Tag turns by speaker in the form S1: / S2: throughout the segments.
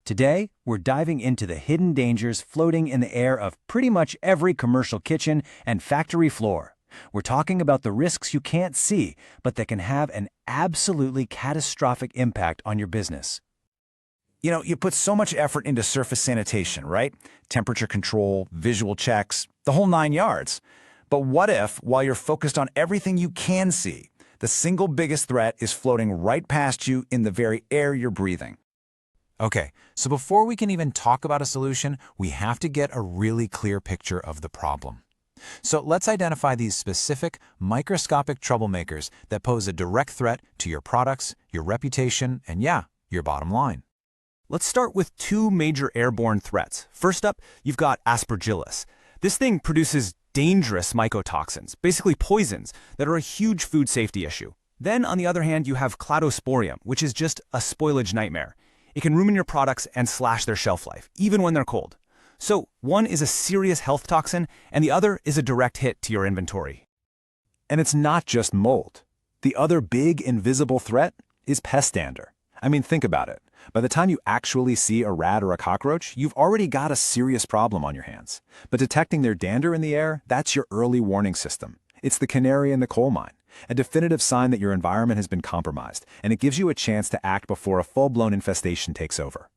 S1: Today, we're diving into the hidden dangers floating in the air of pretty much every commercial kitchen and factory floor. We're talking about the risks you can't see, but that can have an absolutely catastrophic impact on your business.
S2: You put so much effort into surface sanitation, right? Temperature control, visual checks, the whole 9 yards. But what if, while you're focused on everything you can see, the single biggest threat is floating right past you in the very air you're breathing?
S3: Okay, so before we can even talk about a solution, we have to get a really clear picture of the problem. So let's identify these specific, microscopic troublemakers that pose a direct threat to your products, your reputation, and your bottom line.
S4: Let's start with two major airborne threats. First up, you've got Aspergillus. This thing produces dangerous mycotoxins, basically poisons, that are a huge food safety issue. Then, on the other hand, you have Cladosporium, which is just a spoilage nightmare. It can ruin your products and slash their shelf life, even when they're cold. So, one is a serious health toxin, and the other is a direct hit to your inventory.
S2: And it's not just mold. The other big invisible threat is pest dander. I mean, think about it. By the time you actually see a rat or a cockroach, you've already got a serious problem on your hands. But detecting their dander in the air, that's your early warning system. It's the canary in the coal mine, a definitive sign that your environment has been compromised, and it gives you a chance to act before a full-blown infestation takes over.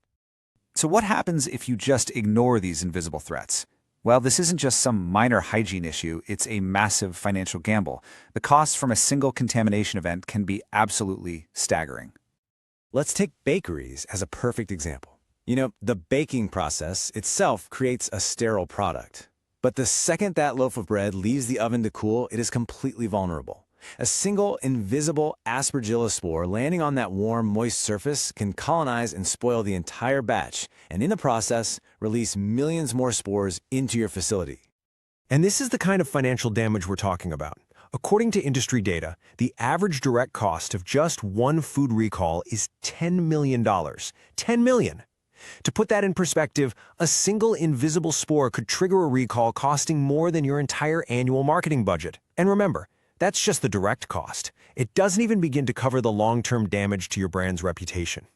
S5: So what happens if you just ignore these invisible threats? Well, this isn't just some minor hygiene issue, it's a massive financial gamble. The costs from a single contamination event can be absolutely staggering.
S6: Let's take bakeries as a perfect example. The baking process itself creates a sterile product. But the second that loaf of bread leaves the oven to cool, it is completely vulnerable. A single invisible Aspergillus spore landing on that warm, moist surface can colonize and spoil the entire batch, and in the process, release millions more spores into your facility.
S7: And this is the kind of financial damage we're talking about. According to industry data, the average direct cost of just one food recall is $10 million. $10 million! To put that in perspective, a single invisible spore could trigger a recall costing more than your entire annual marketing budget. And remember, that's just the direct cost. It doesn't even begin to cover the long-term damage to your brand's reputation.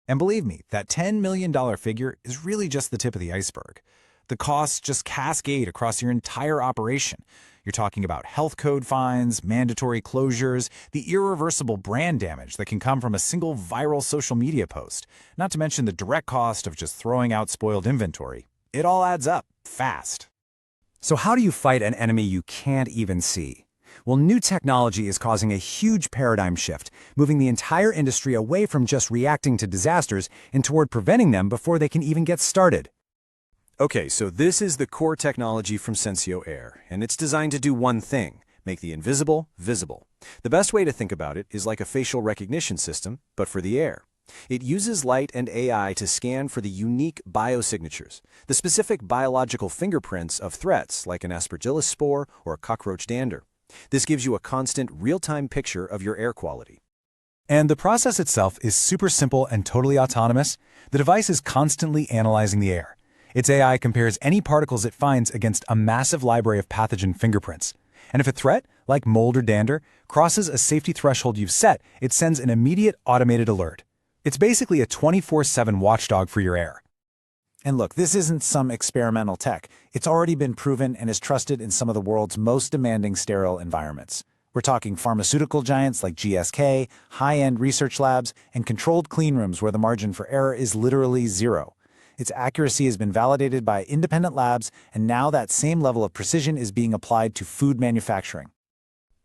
S2: And believe me, that $10 million figure is really just the tip of the iceberg. The costs just cascade across your entire operation. You're talking about health code fines, mandatory closures, the irreversible brand damage that can come from a single viral social media post, not to mention the direct cost of just throwing out spoiled inventory. It all adds up fast.
S1: So how do you fight an enemy you can't even see? Well, new technology is causing a huge paradigm shift, moving the entire industry away from just reacting to disasters and toward preventing them before they can even get started.
S6: Okay, so this is the core technology from Sensio Air, and it's designed to do one thing: make the invisible visible. The best way to think about it is like a facial recognition system, but for the air. It uses light and AI to scan for the unique biosignatures, the specific biological fingerprints of threats like an Aspergillus spore or cockroach dander. This gives you a constant, real-time picture of your air quality.
S2: And the process itself is super simple and totally autonomous. The device is constantly analyzing the air. Its AI compares any particles it finds against a massive library of pathogen fingerprints. And if a threat, like mold or dander, crosses a safety threshold you've set, it sends an immediate automated alert. It's basically a 24/7 watchdog for your air. And look, this isn't some experimental tech. It's already been proven and is trusted in some of the world's most demanding sterile environments. We're talking pharmaceutical giants like GSK, high-end research labs, and controlled clean rooms where the margin for error is literally zero. Its accuracy has been validated by independent labs, and now that same level of precision is being applied to food manufacturing.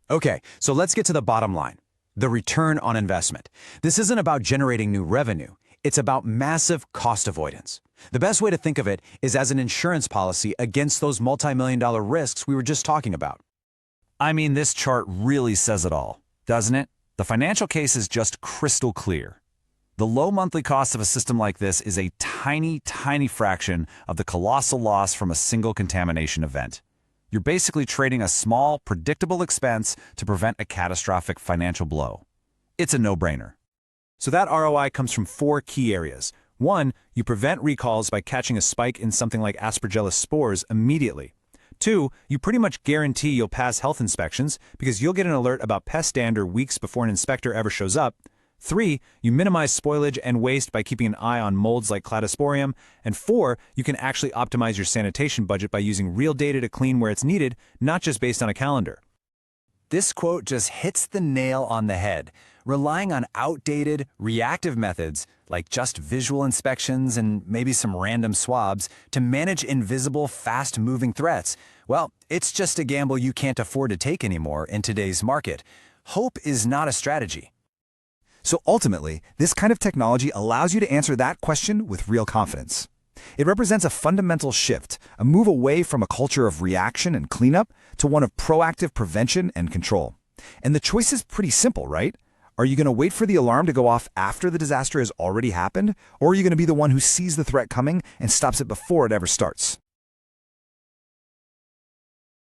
S5: Okay, so let's get to the bottom line. The return on investment. This isn't about generating new revenue. It's about massive cost avoidance. The best way to think of it is as an insurance policy against those multi-million-dollar risks we were just talking about. I mean, this chart really says it all, doesn't it? The financial case is just crystal clear. The low monthly cost of a system like this is a tiny, tiny fraction of the colossal loss from a single contamination event. You're basically trading a small, predictable expense to prevent a catastrophic financial blow. It's a no-brainer.
S2: So that ROI comes from 4 key areas. 1, you prevent recalls by catching a spike in something like Aspergillus spores immediately. 2, you pretty much guarantee you'll pass health inspections because you'll get an alert about pest dander weeks before an inspector ever shows up.
S3: 3, you minimize spoilage and waste by keeping an eye on molds like Cladosporium. And 4, you can actually optimize your sanitation budget by using real data to clean where it's needed, not just based on a calendar.
S1: This quote just hits the nail on the head. Relying on outdated, reactive methods, like just visual inspections and maybe some random swabs, to manage invisible, fast-moving threats, well, it's just a gamble you can't afford to take anymore in today's market. Hope is not a strategy.
S2: So ultimately, this kind of technology allows you to answer that question with real confidence. It represents a fundamental shift, a move away from a culture of reaction and cleanup to one of proactive prevention and control. And the choice is pretty simple, right? Are you going to wait for the alarm to go off after the disaster has already happened? Or are you going to be the one who sees the threat coming and stops it before it ever starts?